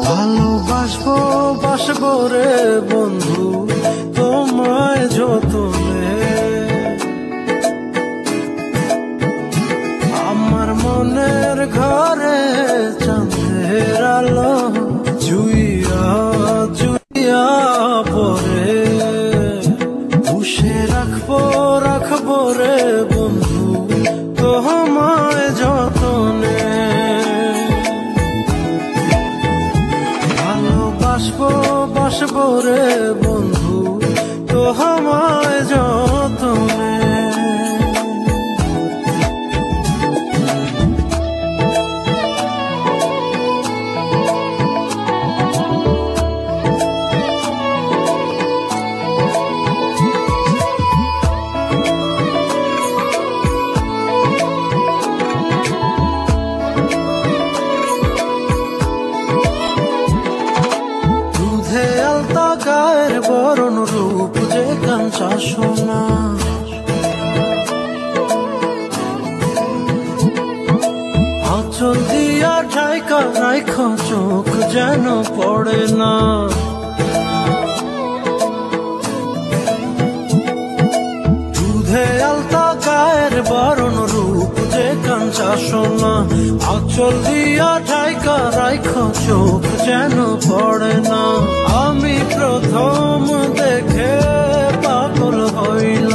ভালোবাসবো বাসবো রে বন্ধু তোমায় যতনে, আমার মনের ঘরে চাঁদের আলো জুইয়া জুইয়া পরে পুষে রাখবো রাখবো রে বন্ধু তোমায় যতনে। ভালোবাসবো বাসবো রে বন্ধু তোমায় যতনে। গায়ের বরণ রূপ যে কাঞ্চা সোনা, আঁচল দিয়া ঢাইকা রাইখ চোখ যেন পড়ে না। দুধে আলতা গায়ের বরণ রূপ যে কাঞ্চা সোনা, আঁচল দিয়া ঢাইকা রাইখ চোখ যেন পড়ে না। আমি প্রথম দেখে পাগল হইলাম।